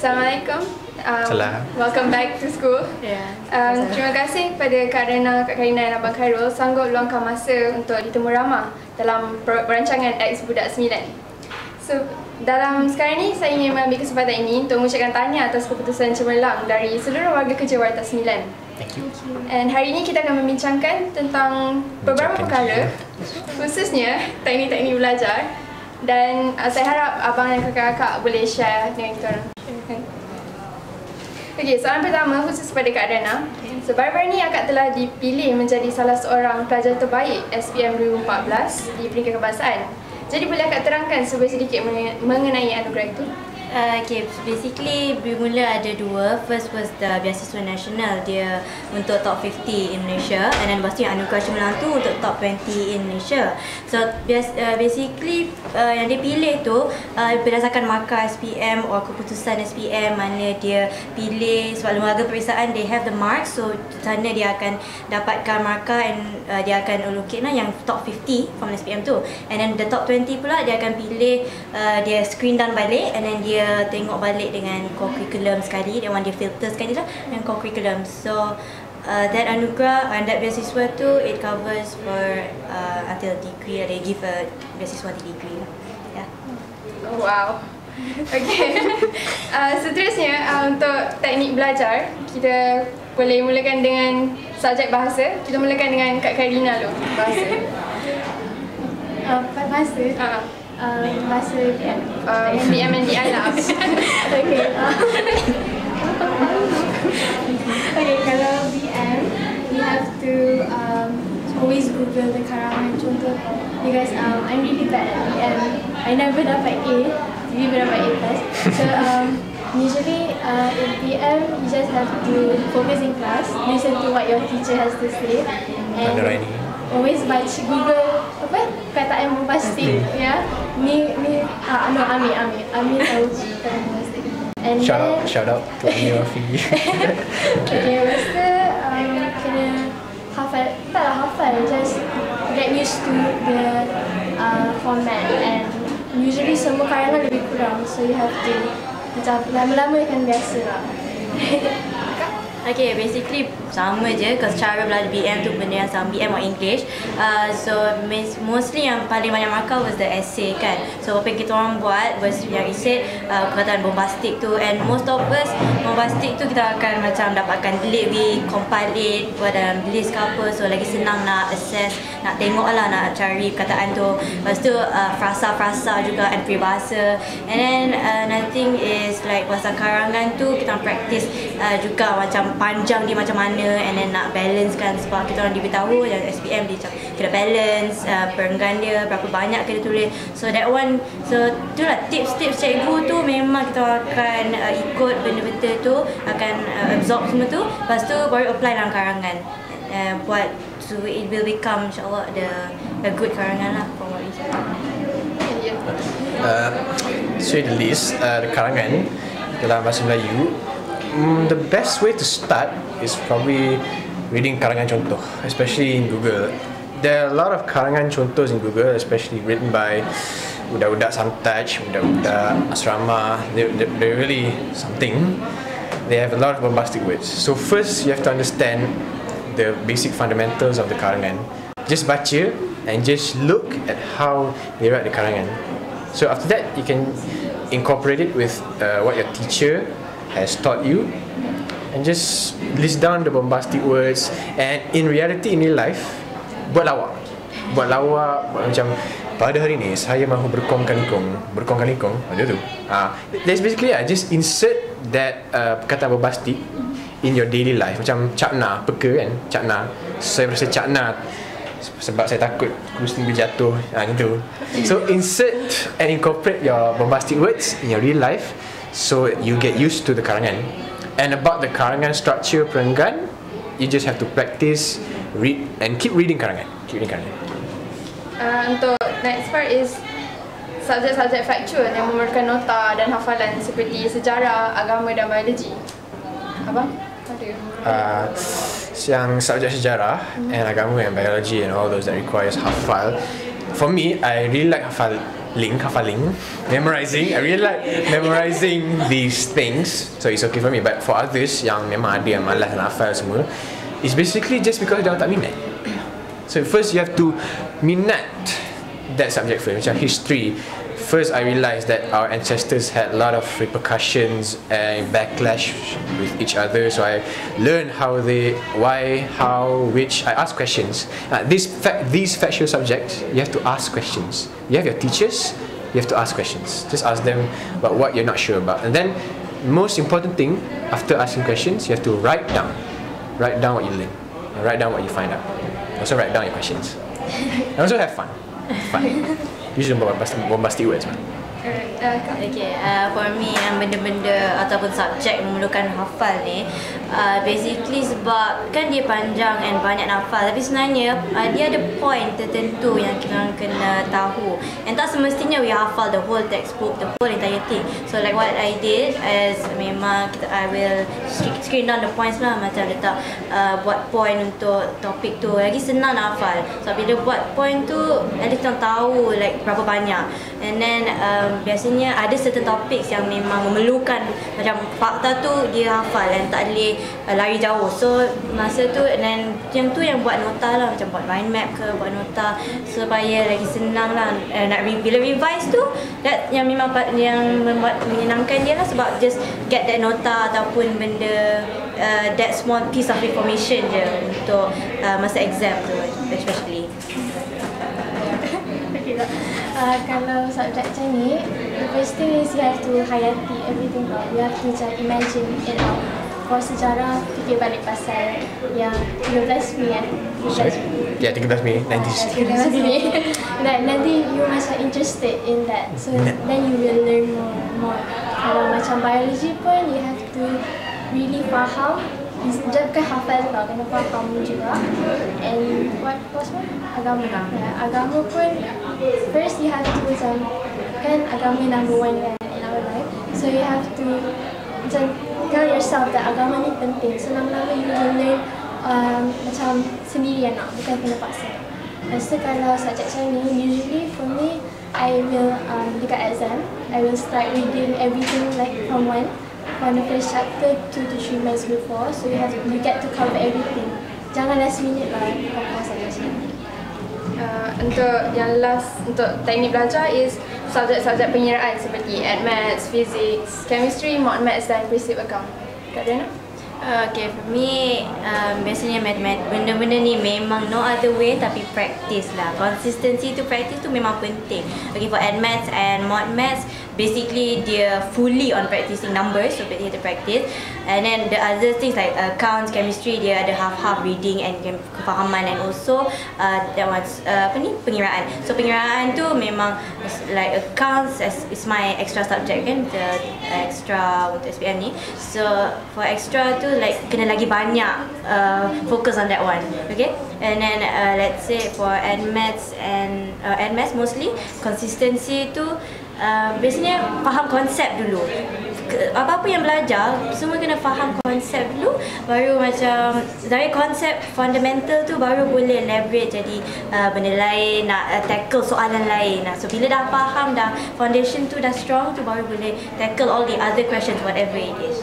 Assalamualaikum. Salam. Welcome back to school. Terima kasih kepada Kak Karina dan Abang Khairul sanggup luangkan masa untuk ditemu ramah dalam perancangan X Budak 9. So, dalam sekarang ni saya ingin mengambil kesempatan ini untuk mengucapkan tahniah atas keputusan cemerlang dari seluruh warga kerja Warta9. Thank you. And hari ini kita akan membincangkan tentang beberapa perkara, khususnya teknik-teknik belajar, dan saya harap abang dan kakak-kakak boleh share dengan kita orang. Okey, soalan pertama khusus kepada Kak Dana. So, baru-baru ni akak telah dipilih menjadi salah seorang pelajar terbaik SPM 2014 di peringkat kebangsaan. Jadi boleh akak terangkan sedikit mengenai anugerah itu? Okay, basically bermula ada dua. First was the beasiswa nasional, dia untuk top 50 in Malaysia, and then lepas tu yang anugerah cemerlang tu untuk top 20 in Malaysia. So basically yang dia pilih tu berdasarkan markah SPM atau keputusan SPM mana dia pilih, sebab lembaga peperiksaan they have the marks, so sana dia akan dapatkan markah and dia akan allocate yang top 50 from SPM tu, and then the top 20 pula dia akan pilih, dia screen down balik and then dia tengok balik dengan core curriculum sekali, dan dia filter sekali lah dengan core curriculum. So that anugerah and that beasiswa tu it covers for until degree, they give a beasiswa di degree lah. Yeah. Oh, wow. Okay. Seterusnya untuk teknik belajar, kita boleh mulakan dengan subjek bahasa. Kita mulakan dengan Kak Karina dulu, bahasa. Bahasa? Bahasa BM. BM and DI lah. Okay. Okay, kalau BM, we have to always Google the karangan contoh, because I'm really bad at BM. I never dapat A, never dapat A plus. So usually in BM, you just have to focus in class, listen to what your teacher has to say, and always baca Google perkataan bombastic, ya. Ami tahu perkataan bombastic. And shout out to Ami Rafi. Okay, lepas tu kena hafal, taklah hafal, just get used to the format, and usually semua karangan lebih kurang, so you have to macam lama-lama akan biasa lah. Okay, basically sama je, because cara belajar BM tu benda yang sama, BM or English. So mostly yang paling banyak markah was the essay kan. So apa yang kita orang buat was yang essay, perkataan bombastic tu, and most of us bombastic tu kita akan macam dapatkan delete, we compile it buat dalam list ke apa, so lagi senang nak assess, nak tengok lah, nak cari perkataan tu. Lepas tu frasa-frasa juga and peribahasa, and then another thing is like bahasa karangan tu kita practice juga macam panjang dia macam mana, and then nak balance kan, sebab kita orang diberitahu yang SPM dia kena balance perenggan dia berapa banyak kena tulis. So that one, so itulah tips-tips cikgu tu, memang kita akan ikut benda betul tu, akan absorb semua tu, lepas tu baru apply dalam karangan, buat so it will become insyaAllah a good karangan lah from what we say. So the list, the karangan dalam bahasa Melayu, the best way to start is probably reading karangan contoh, especially in Google. There are a lot of karangan contohs in Google, especially written by budak-budak santai, budak-budak asrama. They're really something. They have a lot of bombastic words. So first, you have to understand the basic fundamentals of the karangan. Just baca and just look at how they write the karangan. So after that, you can incorporate it with what your teacher has taught you, and just list down the bombastic words. And in reality, in real life, buat lawak, buat macam pada hari ni saya mahu berkongkan kong ada tu. That's basically just insert that perkataan bombastic in your daily life. Macam cakna, peka kan, cakna, saya rasa cakna sebab saya takut kursi ni berjatuh, gitu. So insert and incorporate your bombastic words in your real life, so you get used to the karangan. And about the karangan structure perenggan, you just have to practice, read, and keep reading karangan. Untuk next part is subjek-subjek factual yang memerlukan nota dan hafalan seperti sejarah, agama dan biologi. Abang? Ada? Yang subjek sejarah and agama and biology and all those that requires hafal. For me, I really like hafal hafaling, memorizing. I really like memorizing these things, so it's okay for me. But for others yang memang ada yang malas nak hafal semua, it's basically just because dia tak minat. So first you have to minat that subject first. Macam history, first I realised that our ancestors had a lot of repercussions and backlash with each other, so I learned how they, why, how, which. I ask questions. These factual subjects, you have to ask questions. You have your teachers, you have to ask questions. Just ask them about what you're not sure about. And then most important thing, after asking questions, you have to write down what you learn, and write down what you find out. Also write down your questions, and also have fun. Use bombastic words. Okay, for me yang benda-benda ataupun subjek memerlukan hafal ni, basically sebab kan dia panjang and banyak nak hafal, tapi sebenarnya dia ada point tertentu yang kita kena tahu, and tak semestinya we hafal the whole textbook, the whole entire thing. So like what I did is memang I will screen down the points lah, macam letak buat point untuk topik tu, lagi senang nak hafal. So bila buat point tu, at least kita tahu like berapa banyak. And then biasanya ada certain topics yang memang memerlukan macam fakta tu dia hafal dan tak boleh lari jauh. So masa tu, dan yang tu yang buat nota lah, macam buat mind map ke, buat nota supaya lagi senang lah nak bila revise tu. That yang memang yang membuat menyenangkan dia lah, sebab just get that nota ataupun benda that small piece of information je untuk masa exam tu especially. Kalau subjek macam ni, the first thing is you have to hayati everything out. You have to imagine it out. For sejarah, fikir balik pasal yang 13 Mei kan? Sorry? Ya, 13 Mei 90s. 13 Mei. Nanti you macam interested in that. So then you will learn more. Kalau macam biology pun, you have to really faham. Dia bukan hafal tau, kena faham juga. And what's more? Agama. Agama pun, first you have to macam, kan agama number one kan in our life. So you have to macam tell yourself that agama ni penting. So lama-lama you will learn macam sendirian nak, bukan kena paksa. Lepas tu kalau subjek macam ni, usually for me, I will dekat exam, I will start reading everything like from the first chapter 2 to 3 months before, so you get to cover everything. Jangan last minute lah fokus saja. Untuk yang last, untuk teknik belajar is subjek-subjek pengiraan seperti maths, physics, chemistry, mod maths dan prinsip account. Kak Diana? Okay, for me, biasanya benda-benda ni memang no other way tapi practice lah. Consistency to practice tu memang penting. Okay, for maths and mod maths, basically dia fully on practicing numbers, so you have to practice. And then the other things like accounts, chemistry, dia ada half-half reading and kefahaman, and also that one's pengiraan. So pengiraan tu memang like accounts is my extra subject kan, the extra untuk SPM ni. So for extra tu like kena lagi banyak focus on that one. Okay, and then let's say for maths mostly consistency tu biasanya faham konsep dulu. Apa-apa yang belajar, semua kena faham konsep dulu, baru macam dari konsep fundamental tu baru boleh leverage jadi benda lain, nak tackle soalan lain. So bila dah faham, dah foundation tu dah strong tu, baru boleh tackle all the other questions whatever it is.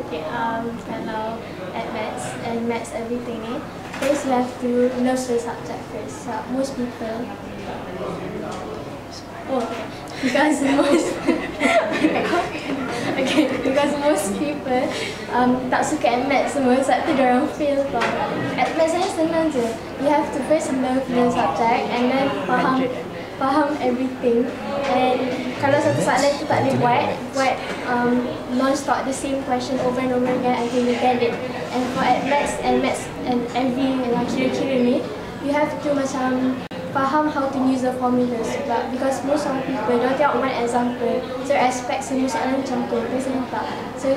Okay, kalau maths everything ni, first you have to know the subject first. So most people because most people tak suka maths semua, sebab tu diorang fail tau. Maths saya senang je. You have to first love the subject and then faham everything. And kalau satu soalan tu tak boleh buat non-stop the same question over and over again until you get it. And for maths and every kira-kira ni, you have to macam faham how to use the formulas, sebab because most of people don't tengok one example, so expect semua soalan macam tu, biasanya tak. So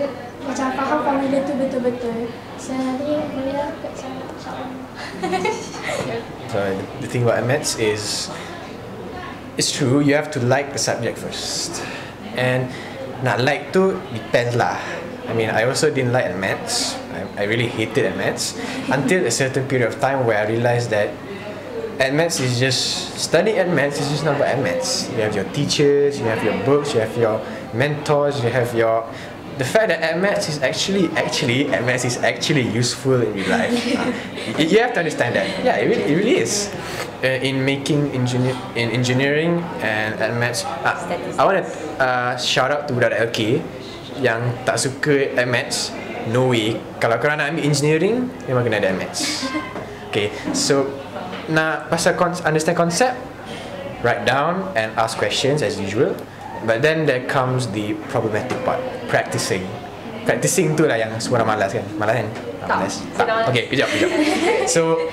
macam faham formula tu betul-betul. So nanti boleh lah kat sana, insyaAllah. So the thing about maths is, it's true, you have to like the subject first. And nak like tu depends lah. I mean, I also didn't like maths. I really hated maths until a certain period of time where I realised that Maths is just studying at Maths is just not about Maths. You have your teachers, you have your books, you have your mentors, you have your. The fact that Maths is actually Maths is actually useful in real life. You have to understand that. Yeah, it really is. In engineering and Maths, I want to shout out to budak LK yang tak suka Maths. No way. Kalau korang nak ambil engineering, memang kena ada Maths. Okay, so nak pasal understand concept, write down and ask questions as usual. But then there comes the problematic part, practicing. Practicing tu lah yang semua orang malas kan? Malas kan? Malas. Okay, kejap. So,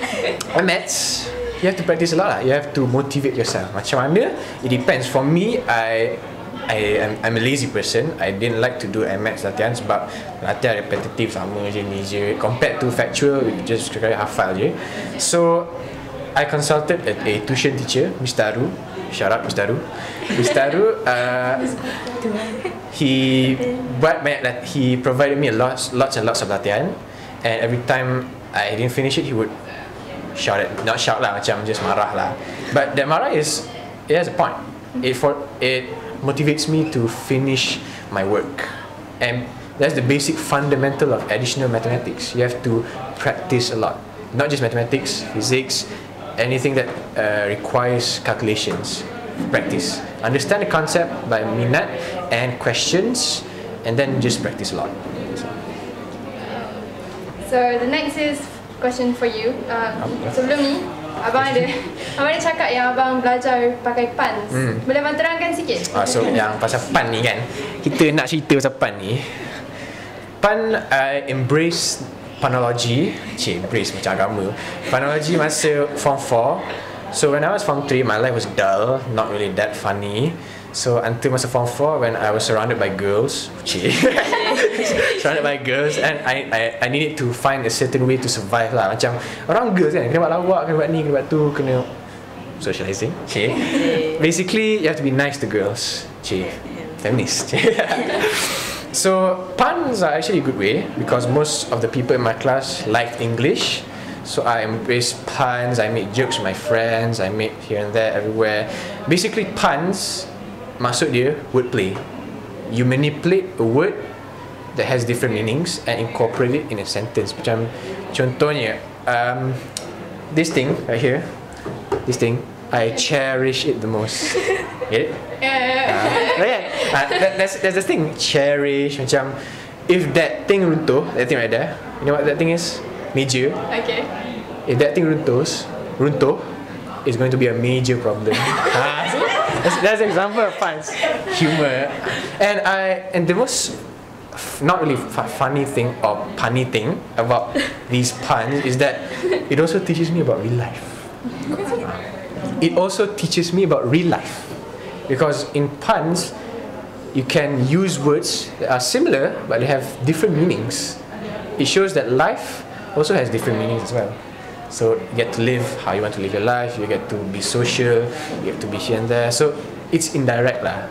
Maths, you have to practice a lot lah. You have to motivate yourself. Macam mana? It depends. For me, I'm a lazy person. I didn't like to do Maths latihan sebab latihan repetitif sama je ni je. Compared to factual, just kira hafal je. So, I consulted a tuition teacher, Mr. Aru. Shout out Mr. Aru. Mr. Aru, he provided me lots and lots of latihan, and every time I didn't finish it, he would not shout lah, macam just marah lah. But that marah it has a point. It motivates me to finish my work, and that's the basic fundamental of additional mathematics. You have to practice a lot, not just mathematics, physics, anything that requires calculations. Practice. Understand the concept by minat and questions, and then just practice a lot. So the next is question for you. Sebelum ni, abang ada cakap yang abang belajar pakai puns. Boleh abang terangkan sikit? So yang pasal pun ni kan, kita nak cerita pasal pun ni. Pun, I embrace panology. Embrace macam agama. Panology masa Form 4. So when I was Form 3, my life was dull, not really that funny. So until masa Form 4, when I was surrounded by girls, surrounded by girls, and I needed to find a certain way to survive lah. Macam orang girls kan, kena buat lawak, kena buat ni, kena buat tu, kena socializing. Basically, you have to be nice to girls. Feminist. So puns are actually a good way because most of the people in my class liked English. So I embrace puns, I make jokes with my friends, I make here and there, everywhere. Basically puns, maksud dia wordplay. You manipulate a word that has different meanings and incorporate it in a sentence. Macam contohnya, this thing right here, this thing, I cherish it the most. Get it? That's the thing, cherish. Macam if that thing runtuh, that thing right there, you know what that thing is? Major. Okay. If that thing runtuh, it's going to be a major problem. That's an example of puns, humor, and the most not really funny thing or punny thing about these puns is that it also teaches me about real life. It also teaches me about real life because in puns you can use words that are similar but they have different meanings. It shows that life also has different meanings as well. So you get to live how you want to live your life, you get to be social, you get to be here and there. So it's indirect lah,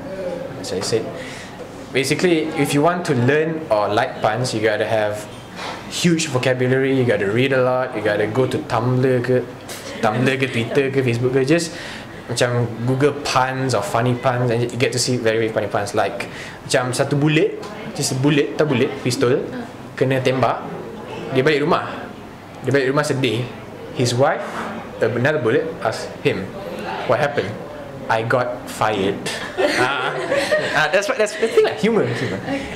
as I said. Basically, if you want to learn or like puns, you gotta have huge vocabulary, you gotta read a lot, you gotta go to Tumblr ke Twitter ke Facebook ke, just macam Google puns or funny puns and you get to see very, very funny puns like macam satu bullet, just a bullet, tak bullet, pistol, kena tembak, dia balik rumah sedih. His wife, another bullet, asked him, what happened? I got fired. That's the thing lah, humor.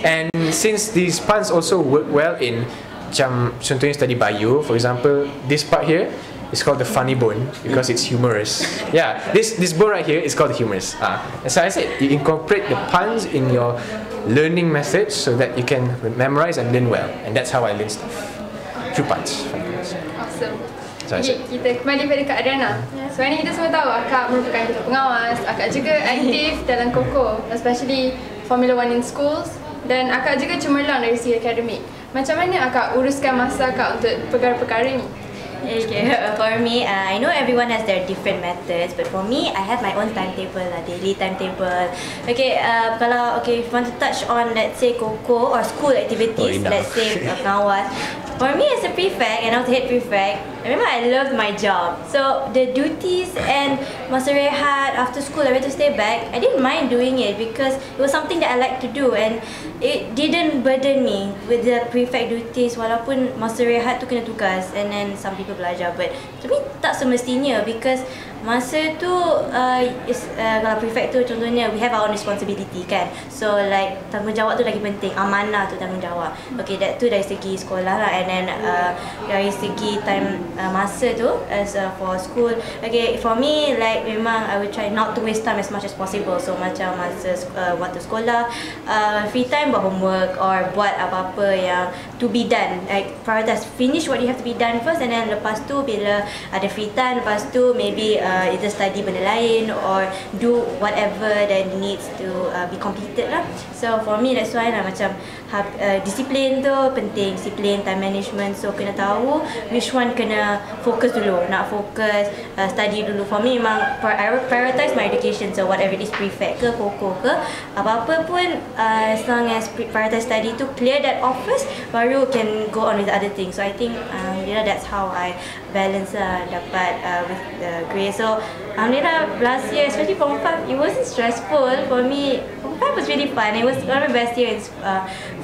And since these puns also work well in macam contohnya study bio, for example, this part here is called the funny bone because it's humorous. Yeah, this bone right here is called the humorous. So I said, you incorporate the puns in your learning methods so that you can memorize and learn well. And that's how I learn stuff. Through puns. Awesome. Okay, kita kembali pada Kak Adriana. Sebenarnya kita semua tahu Akak merupakan ketua pengawas. Akak juga aktif dalam KOKO, especially Formula 1 in schools. Dan Akak juga cemerlang dari segi akademik. Macam mana Akak uruskan masa Akak untuk perkara-perkara ni? Okay, for me, I know everyone has their different methods, but for me, I have my own timetable, daily timetable. Okay, if you want to touch on, let's say, Koko or school activities, let's say pengawas. For me as a prefect, and I was head prefect, I remember I loved my job. So the duties and masa rehat after school, I went to stay back. I didn't mind doing it because it was something that I like to do, and it didn't burden me with the prefect duties. Walaupun masa rehat tu kena tugas, and then some people belajar, but to me tak semestinya because masa tu kalau prefect tu contohnya we have our own responsibility kan, so like tanggungjawab tu lagi penting, amanah tu tanggungjawab. Okay, that tu dari segi sekolah lah, and then dari segi time masa tu as for school. Okay, for me like memang I will try not to waste time as much as possible. So macam masa waktu sekolah, free time buat homework or buat apa-apa yang to be done, like prioritize, finish what you have to be done first, and then lepas tu bila ada free time, lepas tu maybe either study benda lain or do whatever that needs to be completed lah. So for me that's why lah macam disiplin tu penting, disiplin, time management. So kena tahu which one kena fokus dulu, nak fokus study dulu. For me memang I prioritize my education, so whatever it is, prefect ke, koko ke, apa-apa pun as long as prioritize study tu, clear that off first, baru can go on with the other things. So I think that's how I balance dapat with the grade. So alhamdulillah last year, especially Form 5, it wasn't stressful for me. Form 5 was really fun. It was one of the best years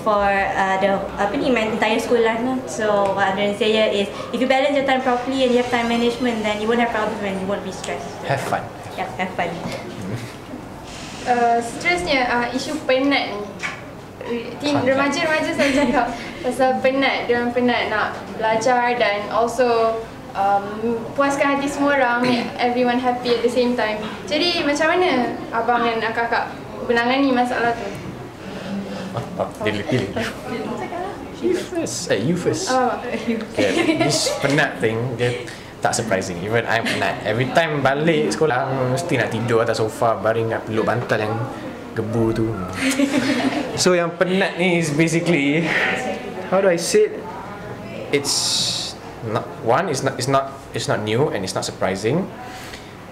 for my entire school life. So what I'm trying to say here is, if you balance your time properly and you have time management, then you won't have problems and you won't be stressed. Have fun. Yeah, have fun. Stresnya isu penat ni. Remaja-remaja saya cakap pasal penat, diorang penat nak belajar dan also puaskan hati semua orang, make everyone happy at the same time. Jadi macam mana abang dan kakak menangani masalah tu? Pilih. You first. This penat thing, dia tak surprising. Even I'm penat. Every time balik sekolah, mesti nak tidur atas sofa, baring nak peluk bantal yang gebu tu. So yang penat ni is basically, how do I say it? It's not it's not new and it's not surprising.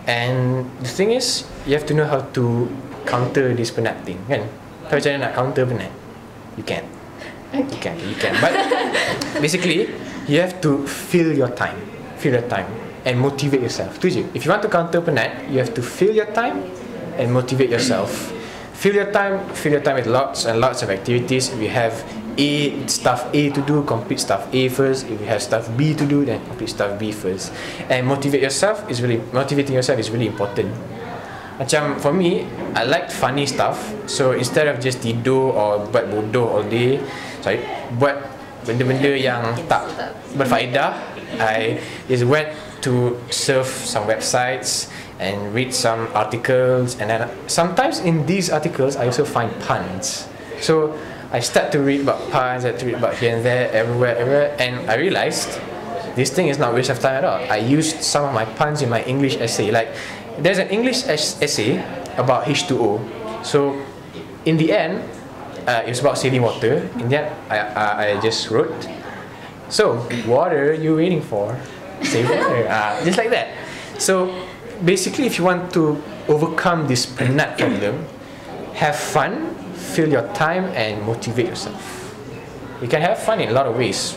And the thing is, you have to know how to counter this penat thing, kan? Tahu macam mana nak counter penat? You can. But basically, you have to fill your time and motivate yourself. Tu je. If you want to counter penat, you have to fill your time and motivate yourself. Fill your time with lots and lots of activities. If you have stuff A to do, complete stuff A first. If you have stuff B to do, then complete stuff B first. And motivating yourself is really important. Macam for me, I like funny stuff. So instead of just tidur or buat bodoh all day, buat benda-benda yang tak berfaedah, I just went to surf some websites and read some articles, and then sometimes in these articles I also find puns. So I start to read about puns, I read about here and there, everywhere, and I realized this thing is not a waste of time at all. I used some of my puns in my English essay. Like, there's an English essay about H2O. So in the end, it was about saving water. In the end, I just wrote, so what are you waiting for? Save water. Just like that. So basically, if you want to overcome this penat problem, have fun, fill your time, and motivate yourself. You can have fun in a lot of ways.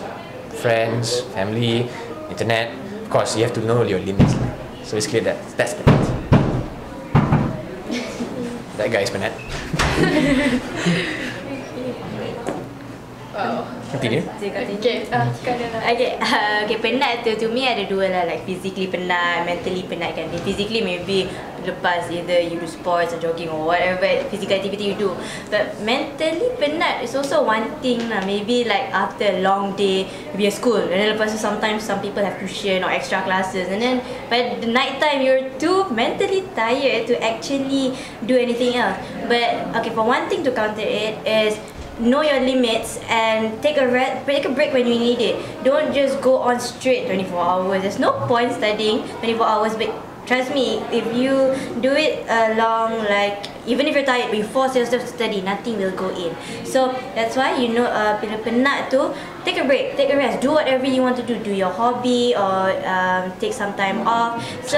Friends, family, internet. Of course, you have to know your limits. So basically, that's penat. That guy is penat. Continue. Okay, penat tu to me ada dua lah, like physically penat, mentally penat kan. Physically maybe lepas either you do sports or jogging or whatever physical activity you do, but mentally penat is also one thing lah. Maybe like after a long day maybe at school, and then lepas tu sometimes some people have tuition or extra classes, and then by the night time you're too mentally tired to actually do anything else. But okay, for one thing to counter it is know your limits and take a break when you need it. Don't just go on straight 24 hours. There's no point studying 24 hours, but trust me, if you do it along like even if you're tired, you force yourself to study, nothing will go in. So that's why bila penat tu, take a break, take a rest, do whatever you want to do your hobby or take some time off. So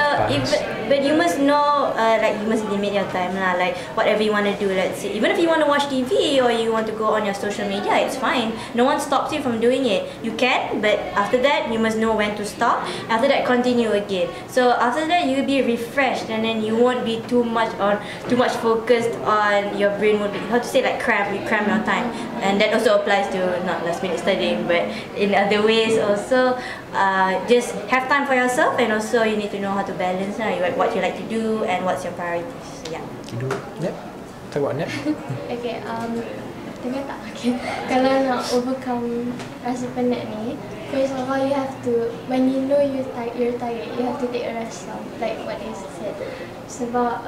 but you must know like you must limit your time lah, like whatever you want to do. Let's say even if you want to watch TV or you want to go on your social media, it's fine, no one stops you from doing it. You can, but after that you must know when to stop. After that, continue again. So after that, you'll be refreshed, and then you won't be too much focused on your brain. Would be, how to say, like cram your time, and that also applies to not last minute studying, but in other ways also. Just have time for yourself, and also you need to know how to balance what you like to do and what's your priorities. So, yeah. Nap. Talk about nap. Okay, dengar tak? Okay. Kalau nak overcome rasa penat ni, first of all you have to, when you know you're tired, you have to take a rest now, like what they said. Sebab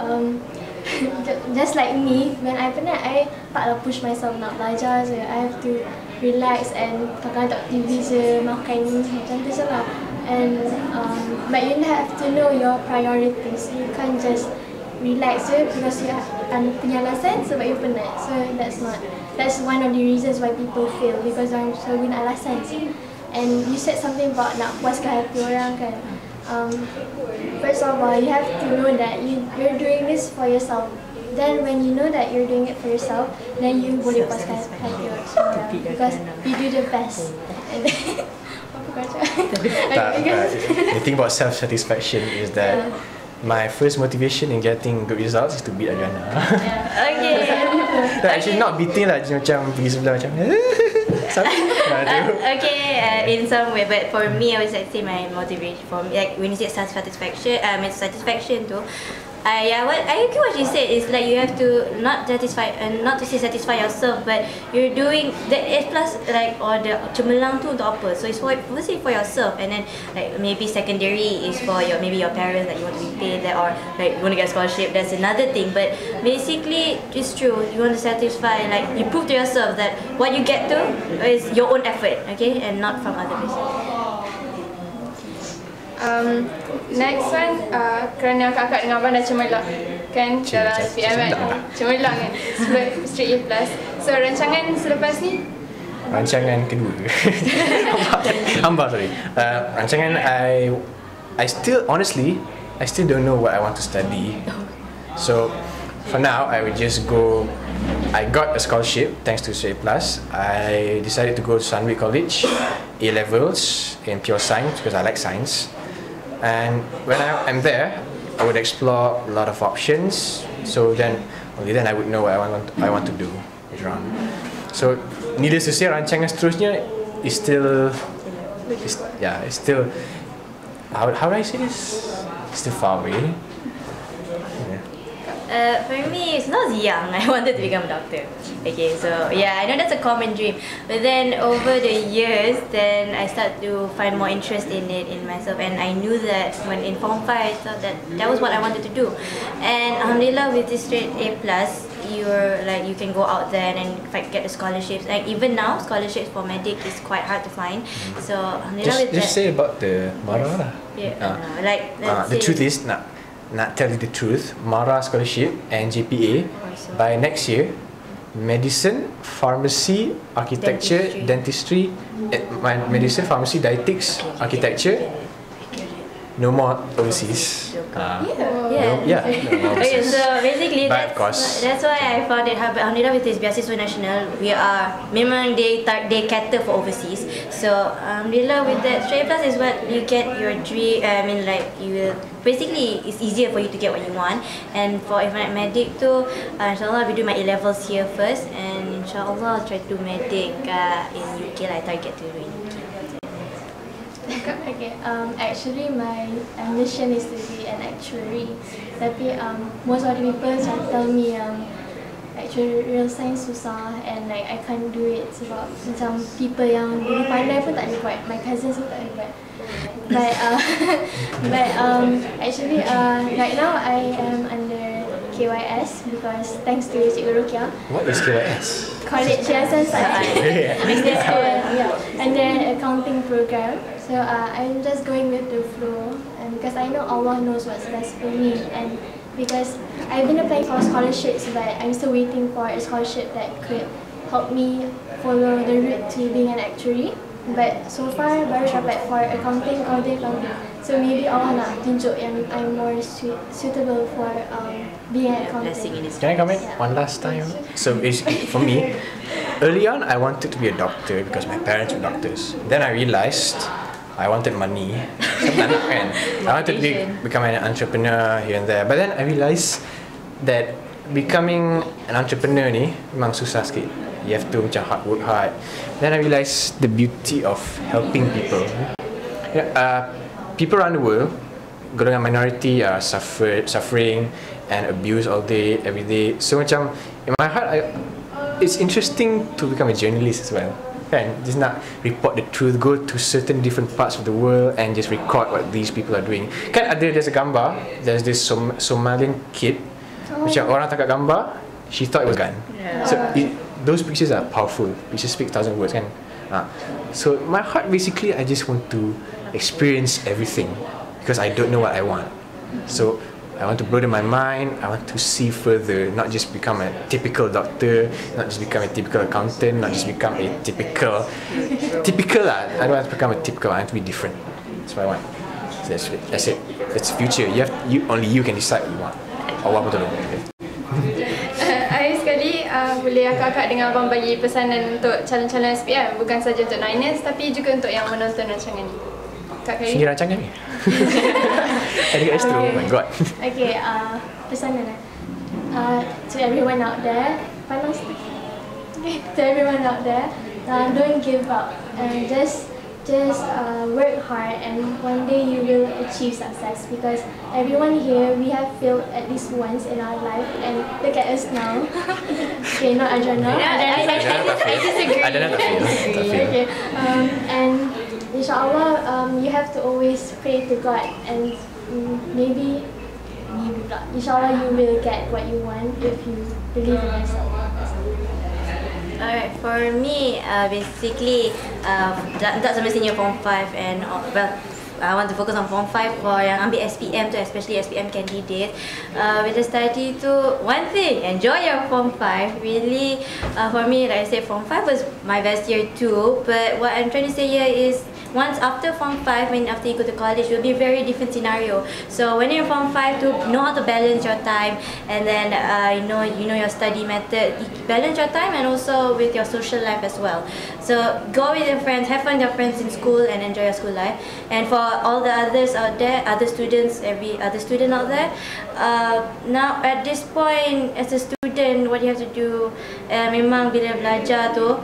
just like me, when I penat, I taklah push myself nak belajar je. I have to relax and kadang-kadang tak TV je, makan macam tu je lah. And but you have to know your priorities. You can't just relax je because you punya alasan sebab you penat. So that's one of the reasons why people fail, because orang selalu guna alasan. And you said something about nak puaskan hati orang kan. First of all, you have to know that you're doing this for yourself. Then when you know that you're doing it for yourself, then you boleh puaskan hati orang because you do the best. And apa kau cakap? The thing about self-satisfaction is that my first motivation in getting good results is to beat Adriana. Okay. Actually not beating lah, macam pergi sebelah macam in some way, but for me, I always like say my motivation for me, like when you say satisfaction too. I agree what you said. Is like you have to not to say satisfy yourself, but you're doing that A plus like or the cemerlang tu untuk apa? So it's firstly for yourself, and then like maybe secondary is for maybe your parents, that you want to be paid that, or like you want to get a scholarship. That's another thing. But basically, it's true. You want to satisfy, like you prove to yourself that what you get to is your own effort, okay, and not from others. Next one, kerana kakak dengan abang dah cemerlang kan dalam SPM kan, cemerlang kan, straight A+. So rancangan selepas ni? Rancangan kedua. Sorry. Rancangan I still honestly don't know what I want to study. So for now I will just go. I got a scholarship thanks to straight A+. I decided to go to Sunway College, A levels in pure science because I like science. And when I'm there, I would explore a lot of options. So only then I would know what I want to do later on. So needless to say, rancangan seterusnya is still how do I say this? It's still far away. For me, it's not young. I wanted to become a doctor. Okay, so yeah, I know that's a common dream. But then over the years, then I started to find more interest in it in myself, and I knew that when in Form 5, I thought that was what I wanted to do. And alhamdulillah, with this straight A+, you can go out there and get the scholarships. Like even now, scholarships for medic is quite hard to find. So alhamdulillah, just say about the Mara lah. Yeah, the truth is not tell you the truth, Mara scholarship and JPA by next year, medicine, pharmacy, architecture, dentistry, medicine, pharmacy, dietetics, architecture, no more overseas. Okay, so basically that's why I found it hard. But alhamdulillah, with this beasiswa national, memang they cater for overseas. So alhamdulillah, with that straight plus is what you get your dream. I mean, like you will basically it's easier for you to get what you want. And for informatic medic too, inshallah we do my A levels here first, and inshallah I'll try to do medic in UK. I target to do in UK. Okay, actually my ambition is to be an actuary. Tapi most of the people tell me actuarial science susah, and like I can't do it sebab macam people yang dulu pandai pun tak boleh buat. My cousins pun tak boleh buat. But actually right now I am under KYS because thanks to Cikgu Rukia. What is KYS? College Hiasan Science. Business school, and then accounting program. So I'm just going with the flow, and because I know Allah knows what's best for me, and because I've been applying for scholarships, but I'm still waiting for a scholarship that could help me follow the route to being an actuary. But so far baru dapat for accounting. So maybe Allah nak tunjuk yang I'm more suitable for being an accountant. Can I comment one last time? So basically, for me, early on I wanted to be a doctor because my parents were doctors. Then I realised I wanted money. I wanted to become an entrepreneur here and there. But then I realised that becoming an entrepreneur ni memang susah sikit. You have to macam work hard. Then I realised the beauty of helping people. People around the world, golongan minority are suffering and abused all day, every day. So macam in my heart, it's interesting to become a journalist as well. Kan, just not report the truth, go to certain different parts of the world and just record what these people are doing. Kan there's a gambar, there's this Somalian kid, macam orang tangkap gambar, she thought it was gun. So those pictures are powerful. Pictures speak 1,000 words, kan? So my heart basically, I just want to experience everything because I don't know what I want. So I want to broaden my mind. I want to see further, not just become a typical doctor, not just become a typical accountant, not just become a typical lah. I don't want to become a typical. I want to be different. That's what I want. So that's it. It's future. Only you can decide what you want. Allah betul. Akhir sekali, boleh akak-akak dengan abang bagi pesanan untuk calon-calon SPM, bukan saja untuk Niners tapi juga untuk yang menonton rancangan ni. Kak Kari. Sini rancangan ni. Ada kat Astro. Oh my god. Okay, pesanan to everyone out there, to everyone out there, don't give up. Just work hard, and one day you will achieve success, because everyone here, we have failed at least once in our life, and look at us now. Okay, not Adriana. I disagree. Adriana tak fail. Okay, and inshallah, you have to always pray to God, and maybe inshallah you will get what you want if you believe in yourself. Alright, for me, basically, tak semestinya Form 5 and, well, I want to focus on Form 5 for yang ambil SPM tu, especially SPM candidate. With the study tu, one thing, enjoy your Form 5. Really, for me, like I said, Form 5 was my best year too. But what I'm trying to say here is, once after Form 5, after you go to college, it will be a very different scenario. So when you're in Form 5, to know how to balance your time, and then you know your study method, balance your time, and also with your social life as well. So go with your friends, have fun with your friends in school, and enjoy your school life. And for all the others out there, other students, every other student out there, now at this point, as a student, what you have to do, memang bila belajar tu,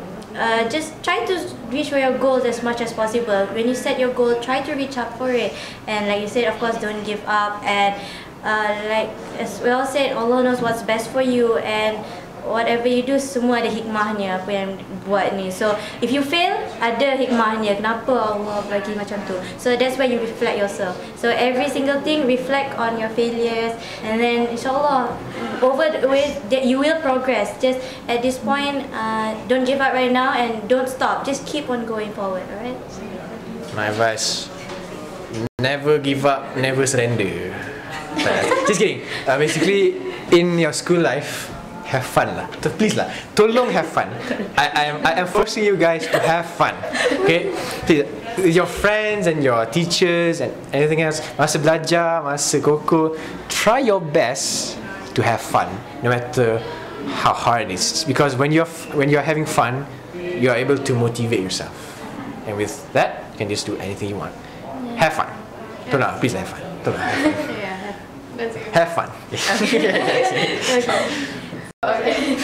just try to reach for your goals as much as possible. When you set your goal, try to reach up for it. And like you said, of course, don't give up. And like as we all said, Allah knows what's best for you. And whatever you do, semua ada hikmahnya apa yang buat ni. So if you fail, ada hikmahnya. Kenapa Allah bagi macam tu? So that's why you reflect yourself. So every single thing, reflect on your failures, and then inshallah, over the way that you will progress. Just at this point, don't give up right now and don't stop. Just keep on going forward. Alright? My advice: never give up, never surrender. Just kidding. Basically, in your school life, have fun lah. Please lah. Tolong have fun. I am forcing you guys to have fun. Okay? Please, your friends and your teachers and anything else, masa belajar, masa koko, try your best to have fun, no matter how hard it is. Because when you're having fun, you are able to motivate yourself. And with that, you can just do anything you want. Have fun. Tolong, please have fun. Tolong, have fun. Have fun. Okay.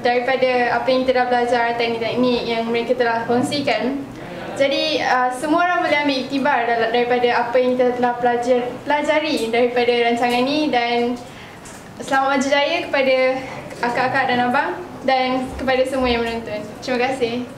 Daripada apa yang kita dah belajar, teknik-teknik yang mereka telah kongsikan, jadi semua orang boleh ambil iktibar daripada apa yang kita telah pelajari daripada rancangan ini. Dan selamat berjaya kepada akak-akak dan abang, dan kepada semua yang menonton. Terima kasih.